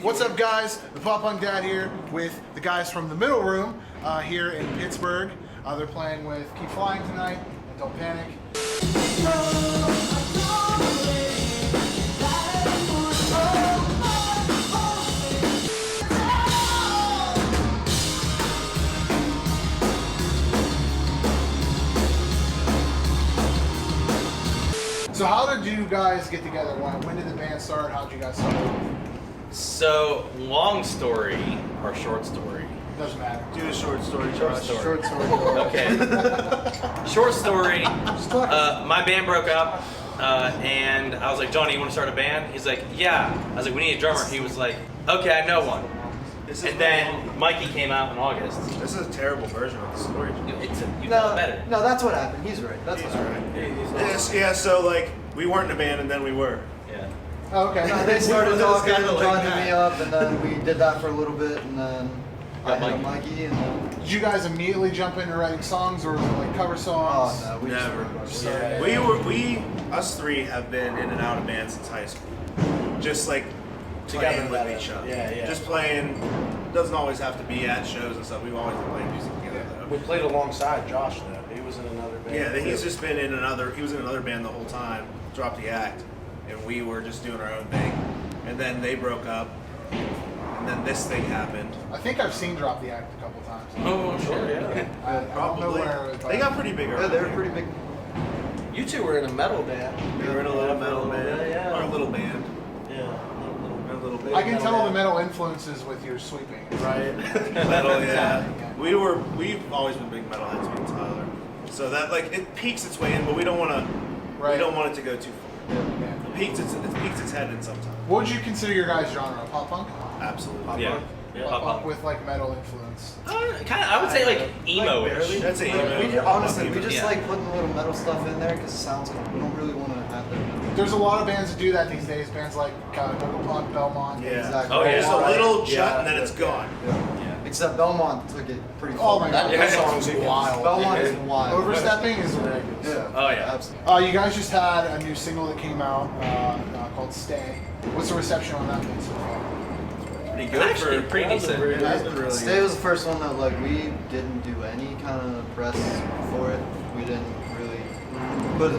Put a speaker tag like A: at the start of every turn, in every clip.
A: What's up, guys? The Pop Punk Dad here with the guys from the Middle Room here in Pittsburgh. They're playing with Keep Flying tonight and Don't Panic. So how did you guys get together? When did the band start? How did you guys start?
B: So, long story or short story?
A: Doesn't matter.
C: Do a short story.
A: Short story.
B: Okay. Short story. My band broke up, and I was like, Johnny, you want to start a band? He's like, yeah. I was like, we need a drummer. He was like, okay, I know one. And then Mikey came out in August.
C: This is a terrible version of the story.
B: You know better.
D: No, that's what happened. He's right. That's
C: He's
D: what
C: right.
D: happened.
C: Yeah, so like we weren't in a band and then we were.
B: Yeah.
A: Oh, okay.
D: No, they started talking and
C: like
D: joining
C: that.
D: me up, and then we did that for a little bit, and then I
B: Got
D: had Mikey, and then
A: Did you guys immediately jump into writing songs, or was it like cover songs?
D: oh no, we
C: Never.
D: just
C: Us three have been in and out of bands since high school. Just like
E: Together
C: playing with
E: together.
C: each other.
E: Yeah.
C: Just playing. Doesn't always have to be at shows and stuff. We've always been playing music together though.
E: We played alongside Josh though. He was in another band.
C: Yeah, he's just been in another. He was in another band the whole time. Dropped the act, and we were just doing our own thing. And then they broke up, and then this thing happened.
A: I think I've seen Drop the Act a couple times.
B: Oh, sure, yeah.
A: I don't know
C: Probably.
A: where. But
C: They got pretty big.
D: yeah, they were pretty big.
E: You two were in a metal band.
C: We were in a little metal band.
E: Yeah.
C: Our little band.
E: Yeah.
C: Our little band.
A: I can tell the metal influences with your sweeping.
E: Right.
C: Metal, yeah. We've always been big metalheads, me and Tyler. So that like it peaks its way in, but we don't want to.
A: Right.
C: We don't want it to go too far.
A: Yeah.
C: It peaks its head in sometimes.
A: What would you consider your guys' genre? Pop punk?
C: Absolutely.
B: Yeah.
A: Pop punk with like metal influence.
B: Kind of, I would say like emo-ish.
C: That's a
D: Honestly, we just
B: Yeah.
D: like putting a little metal stuff in there because it sounds cool. We don't really want to have that.
A: There's a lot of bands that do that these days. Bands like Vocal Punk, Belmont.
C: Yeah.
D: Exactly.
B: Oh, yeah.
C: Just a little
E: Yeah.
C: shut and then it's gone.
D: Yeah. Except Belmont took it pretty
A: Oh
D: far.
A: my god,
B: Yeah.
A: that song's wild.
D: Belmont is wild.
A: Overstepping is ridiculous.
D: Yeah.
B: Oh, yeah.
D: Absolutely.
A: You guys just had a new single that came out called "Stay." What's the reception on that been so far?
C: Pretty good.
B: Actually, pretty
C: That's
B: decent.
C: It has been really
D: Stay was the first one that like we didn't do any kind of press for it. We didn't really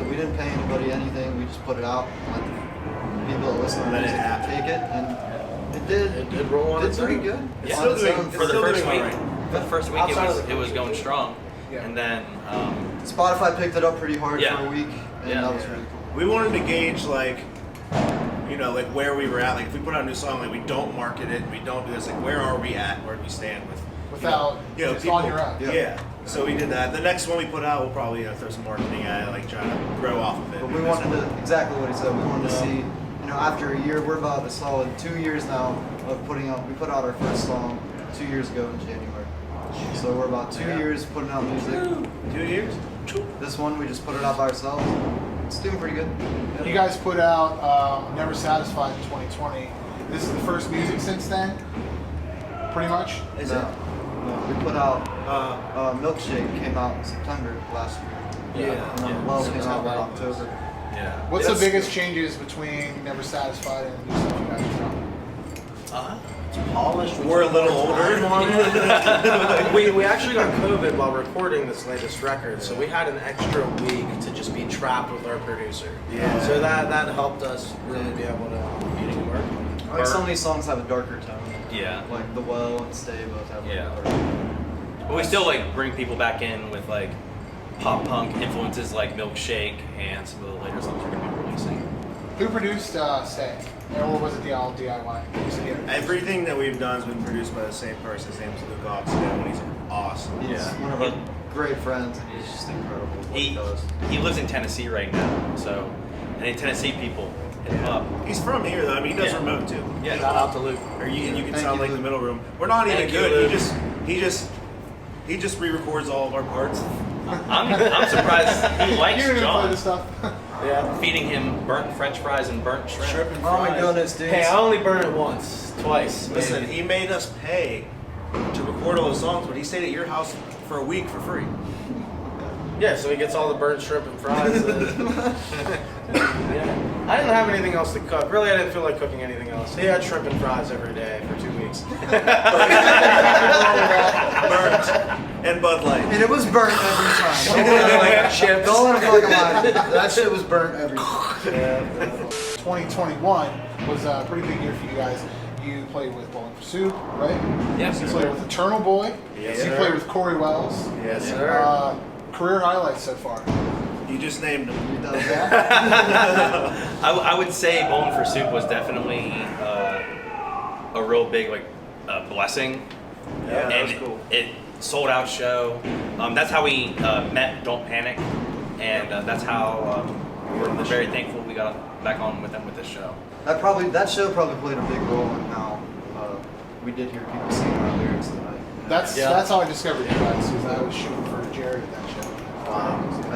D: we didn't pay anybody anything. We just put it out. Let the people that listen to
C: Let it
D: music
C: happen.
D: take it, and it did.
E: It did roll on
D: Did
E: its
D: pretty
E: own.
D: good.
C: It's
B: Yeah.
C: still
D: On its
C: doing-
D: own.
C: it's
B: For the
C: still
B: first
C: doing
B: week.
C: alright.
B: For the first week,
E: Outside of the
B: it was going strong.
A: Yeah.
B: And then,
D: Spotify picked it up pretty hard
B: Yeah.
D: for a week, and
B: Yeah.
D: that was really cool.
C: We wanted to gauge like, like where we were at. Like if we put out a new song, like we don't market it, we don't do this. Like where are we at? Where do we stand with?
A: Without just
C: people,
A: on your own.
C: Yeah. So we did that. The next one we put out, we'll probably throw some marketing at it, like try to grow off of it.
D: But we wanted to exactly what he said. We wanted to see, after a year, we're about a solid 2 years now of putting out. We put out our first song 2 years ago in January. So we're about 2 years putting out music.
C: 2 years.
D: This one we just put it out by ourselves. It's doing pretty good. Yeah.
A: You guys put out "Never Satisfied" in 2020. This is the first music since then, pretty much.
C: Is
D: No.
C: it?
D: No, we put out Milkshake came out in September last year.
E: Yeah.
D: And then Well came out in October.
B: yeah.
A: What's
C: Yes.
A: the biggest changes between "Never Satisfied" and the new stuff you guys have done?
E: It's polished.
C: We're a little older.
E: we actually got COVID while recording this latest record, so we had an extra week to just be trapped with our producer.
C: Yeah.
E: So that helped us really be able to work.
D: Like some of these songs have a darker tone.
B: Yeah.
D: Like The Well and Stay both have
B: Yeah.
D: a darker tone.
B: But we still like bring people back in with like pop punk influences like Milkshake and some of the later songs we're going to be releasing.
A: Who produced "Stay"? Or was it the all DIY? You said you had-
C: Everything that we've done has been produced by the same person. His name's Luke Oxton, and he's awesome.
D: He's
B: Yeah.
D: one of our great friends, and he's just incredible at what he does.
B: He lives in Tennessee right now, so any Tennessee people hit him up.
C: He's from here though. I mean, he does
B: Yeah.
C: remote too.
B: Yeah.
E: Shout out to Luke.
C: Or you can
D: Thank
C: sound
D: you,
C: like
D: Luke.
C: the middle room. We're not even
E: Thank you,
C: good.
E: Luke.
C: He just re-records all of our parts.
B: I'm surprised he likes
A: You're gonna play
B: John
A: this stuff.
E: Yeah.
B: feeding him burnt French fries and burnt shrimp.
C: and
D: Oh my
C: fries.
D: goodness, dude.
E: Hey, I only burned it once, twice.
C: Listen,
E: maybe.
C: he made us pay to record all the songs, but he stayed at your house for a week for free.
E: Yeah, so he gets all the burnt shrimp and fries. Yeah. I didn't have anything else to cook. Really, I didn't feel like cooking anything else. He had shrimp and fries every day for 2 weeks.
C: Burnt. And Bud Light.
D: And it was burnt every time.
E: Like chips.
D: Don't let him fucking lie. That shit was burnt every time.
A: 2021 was a pretty big year for you guys. You played with Bowling for Soup, right?
B: Yes,
A: You
B: sir.
A: played with Eternal Boy.
C: Yes,
A: You
C: sir.
A: played with Corey Wells.
C: Yes, sir.
A: Career highlights so far.
C: You just named him.
D: You done
B: I would say Bowling for Soup was definitely a real big blessing.
C: Yeah, that
B: and
C: was cool.
B: It sold out show. That's how we met Don't Panic, and that's how we're very thankful we got back on with them with this show.
D: That show probably played a big role in how we did hear people sing our lyrics tonight.
A: That's how I discovered you guys, because I was shooting for Jared at that show.
D: I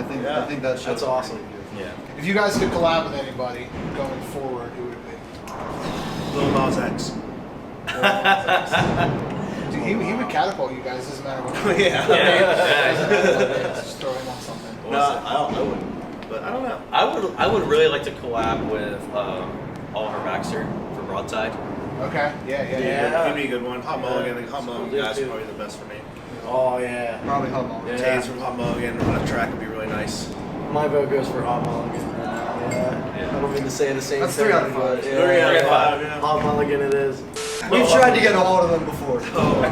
D: think that show.
E: That's awesome.
B: Yeah.
A: If you guys could collab with anybody going forward, who would it be?
C: Lil Nas X.
A: Dude, he would catapult you guys, doesn't matter what.
C: Yeah.
A: Just throw him on something.
C: No, I wouldn't. But I don't know.
B: I would really like to collab with Oliver Baxter for Broadside.
A: Okay, yeah.
C: He'd be a good one. Hot Mulligan. I think Hot Mulligan guys are probably the best for me.
E: Oh yeah.
D: Probably Hot Mulligan.
E: Yeah.
C: Taze from Hot Mulligan on a track would be really nice.
E: My vote goes for Hot Mulligan. Yeah. I don't mean to say the same
D: That's
E: thing.
D: 3 out of 5.
E: but yeah.
C: 3 out of 5, yeah.
E: Hot Mulligan it is.
D: We've tried to get a hold of them before.
C: Oh no.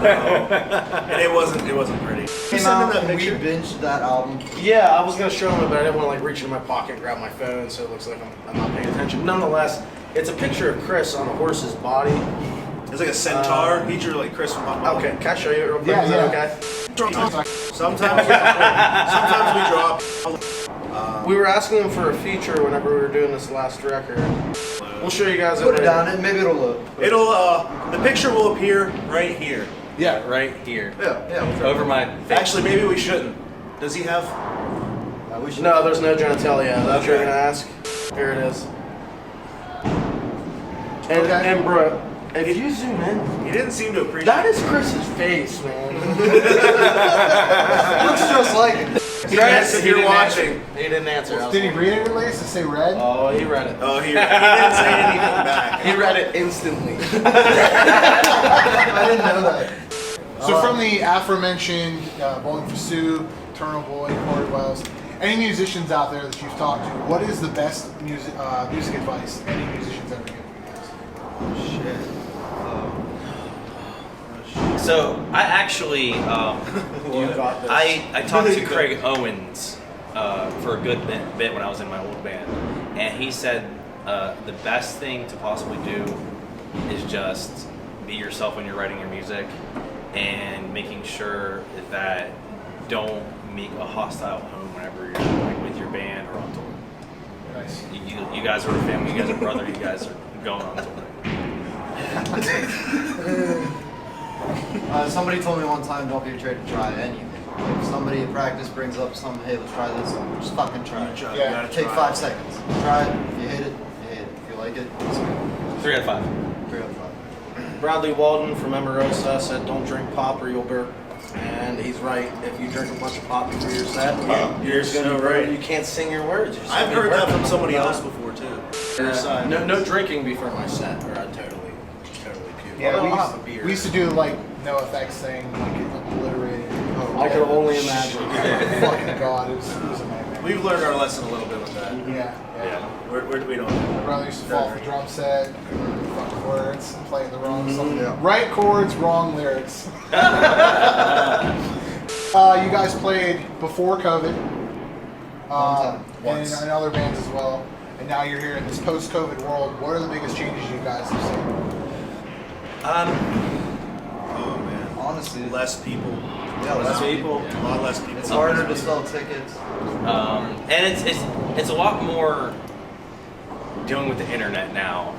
C: And it wasn't pretty. You
D: Came
C: sent
D: out
C: in that
D: and we
C: picture?
D: binged that album.
E: Yeah, I was gonna show him it, but I didn't want to reach into my pocket and grab my phone, so it looks like I'm not paying attention. Nonetheless, it's a picture of Chris on a horse's body.
C: It's like a centaur. He drew like Chris from Hot Mulligan.
E: Okay, can I show you it real quick?
A: Yeah,
E: Is that
A: yeah.
E: okay?
C: Sometimes we drop.
E: We were asking him for a feature whenever we were doing this last record. We'll show you guys
D: Put it
E: later.
D: down, and maybe it'll load.
C: It'll the picture will appear right here.
B: Yeah, right here.
D: Yeah.
B: Over my face.
C: Actually, maybe we shouldn't. Does he have?
D: We should.
E: No, there's no genitalia. That's what you're
C: Okay.
E: gonna ask. Here it is. And,
A: Okay.
E: and bro, if you zoom in,
C: He didn't seem to appreciate.
E: that is Chris's face, man.
D: Looks just like it.
C: Chris, if you're
E: didn't
C: watching.
E: answer. He didn't answer. I was
A: Did he
E: like,
A: read it at least? Does it say red?
E: Oh, he read it.
C: Oh, he didn't say anything back.
E: He read it instantly.
D: I didn't know that.
A: So from the aforementioned Bowling for Soup, Eternal Boy, Corey Wells, any musicians out there that you've talked to, what is the best music advice any musicians ever given you guys?
D: Shit.
B: So I actually
E: You got this.
B: I talked to Craig Owens for a good bit when I was in my old band, and he said the best thing to possibly do is just be yourself when you're writing your music, and making sure that don't make a hostile home whenever you're like with your band or on tour.
A: Nice.
B: You guys are a family. You guys are brother. You guys are going on tour.
D: Somebody told me one time, don't be afraid to try anything. If somebody at practice brings up something, hey, let's try this, just fucking try it.
C: You
A: Yeah,
C: gotta
D: Take
C: try
D: 5
C: it.
D: seconds. Try it. If you hate it, you hate it. If you like it, it's good.
B: 3 out of 5.
D: 3 out of 5.
E: Bradley Walden from Emerosa said, "Don't drink pop or you'll burp," and he's right. If you drink a bunch of pop before your set,
C: You're
E: just gonna
C: so
E: be burped.
C: right.
E: You can't sing your words. You're just
C: I've
E: gonna be
C: heard that
E: burping
C: from somebody
E: all the
C: else
E: time.
C: before too.
E: No drinking before my set, or I'd totally puke.
A: Yeah,
E: Although I'll have a beer.
A: we used to do like no effects thing, like it obliterated.
E: I could only imagine.
A: Fucking god, it was a nightmare.
C: We've learned our lesson a little bit with that.
A: Yeah.
C: We don't.
A: My brother used to fall off the drum set, couldn't remember the fucking words, and playing the wrong song.
D: Yeah.
A: Right chords, wrong lyrics. You guys played before COVID,
D: time.
A: and
D: Once.
A: in other bands as well. And now you're here in this post-COVID world. What are the biggest changes you guys have seen?
C: Oh man.
D: Honestly,
C: Less people.
D: yeah, less people.
C: A lot less people.
D: It's harder to sell tickets.
B: And it's a lot more dealing with the internet now,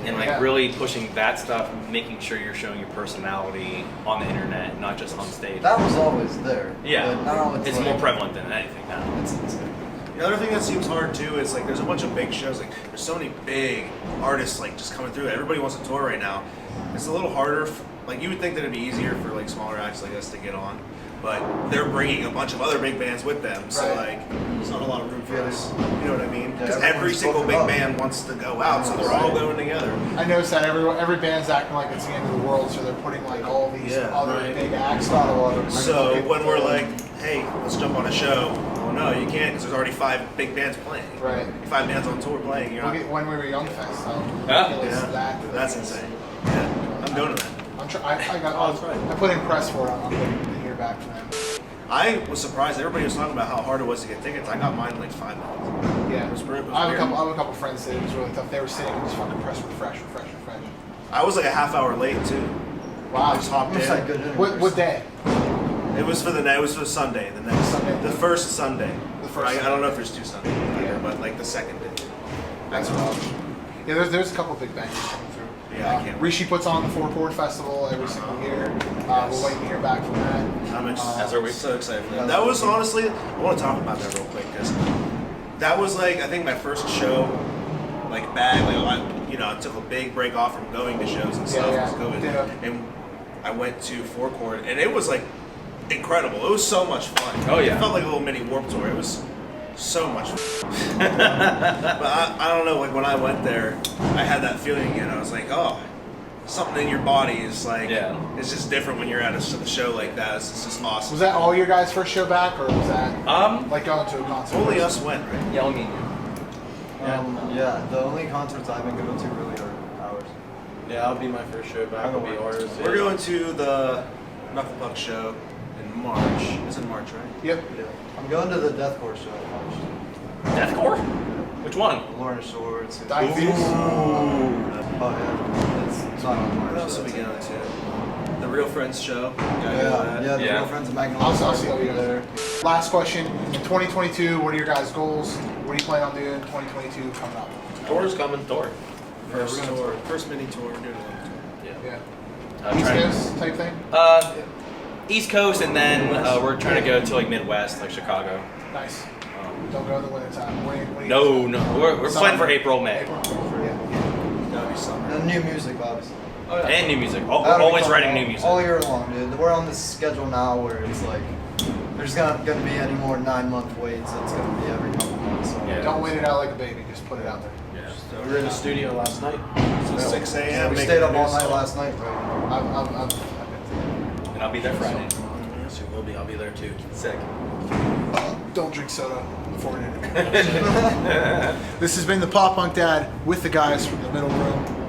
B: and like
A: Yeah.
B: really pushing that stuff, making sure you're showing your personality on the internet, not just on stage.
D: That was always there.
B: Yeah,
D: But now
B: it's
D: like,
B: more prevalent than anything now.
D: It's insane.
C: The other thing that seems hard too is like there's a bunch of big shows. Like there's so many big artists like just coming through. Everybody wants to tour right now. It's a little harder. Like you would think that it'd be easier for like smaller acts like us to get on, but they're bringing a bunch of other big bands with them. So
A: Right.
C: like, there's not a lot of room for
D: Yeah,
C: us. You know what I mean? Because
D: everyone's
C: every single
D: spoken
C: big
D: up.
C: band wants to go out, so they're all going together.
A: I noticed that every band's acting like it's the end of the world, so they're putting like all these
C: Yeah,
A: other
C: right.
A: big acts
D: It's not a
A: on.
D: lot of.
C: So when we're like, hey, let's jump on a show. Oh no, you can't because there's already 5 big bands playing.
A: Right.
C: 5 bands on tour playing. You're
A: Look
C: not.
A: at when we were Young Fest. How
B: Yeah.
A: ridiculous that
C: That's
A: is.
C: insane. Yeah, I'm going to that.
A: I put in press for it. I'm waiting to hear back from them.
C: I was surprised. Everybody was talking about how hard it was to get tickets. I got mine in like 5 minutes.
A: Yeah,
C: It was weird.
A: I have a couple friends that it was really tough. They were sitting and just fucking press refresh.
C: I was like a half hour late too.
A: Wow.
C: I just hopped
D: Looks like
C: in.
D: good
A: What day?
C: It was for the night. It was for Sunday. The next
A: Sunday.
C: The first Sunday.
A: The first
C: I don't know if there's 2 Sundays,
A: Yeah.
C: but like the second day.
A: That's wild. Yeah, there's a couple big bangers coming through.
C: Yeah, I can't wait.
A: Rishi puts on the Four Chord Festival every single year. We're waiting to hear back from that.
B: As are we.
C: So excited for that. That was honestly, I want to talk about that real quick because that was like I think my first show, like back. Like I took a big break off from going to shows and stuff.
A: Yeah.
C: because COVID.
A: Yeah.
C: And I went to Four Chord, and it was like incredible. It was so much fun.
B: Oh, yeah.
C: It felt like a little mini Warped Tour. It was so much fun. But I don't know. Like when I went there, I had that feeling again. I was like, oh. Something in your body is like, it's just different when you're at a show like that. It's just awesome.
A: Was that all your guys' first show back, or was that
B: Like
A: going to a concert?
C: Only us went, right?
B: yeah, I mean,
D: Yeah, the only concerts I've been going to really are ours.
E: Yeah, I'll be my first show back. Will be ours.
C: We're going to the Knuckle Puck show in March. It's in March, right?
A: Yep.
D: Yeah. I'm going to the Deathcore show in March.
B: deathcore. Which one?
D: Lawrence Shores.
A: Dying Fetus?
D: Oh yeah, it's not on March.
C: What else are we going to? The Real Friends show.
D: Yeah, the
B: Yeah.
D: Real Friends of Magnolia.
A: I'll see how we go there. Last question. In 2022, what are your guys' goals? What do you plan on doing in 2022 coming up?
B: Thor's coming. Thor.
C: First tour. First mini tour. We're doing a little tour.
A: Yeah. East Coast type thing?
B: East Coast, and then we're trying to go to like Midwest, like Chicago.
A: Nice. Don't go in the winter time.
B: No, we're planning for April, May,
A: April. Yeah.
C: That'll be summer.
D: And new music, obviously.
B: and new music. We're
D: That'll be
B: always
D: coming
B: writing
D: all-
B: new music.
D: all year long, dude. We're on this schedule now where it's like there's not gonna be any more 9-month waits. It's gonna be every couple months. So.
B: Yeah.
A: Don't wait it out like a baby. Just put it out there.
B: Yeah.
E: We were in the studio last night.
C: So 6 a.m.
D: Yeah, we
C: making
D: stayed
C: a
D: up
C: new
D: all night
C: song.
D: last night, right?
A: I've
B: And I'll be there Friday.
E: Yes, you will be. I'll be there too.
B: Sick.
A: don't drink soda before an interview. This has been the Pop Punk Dad with the guys from the middle room.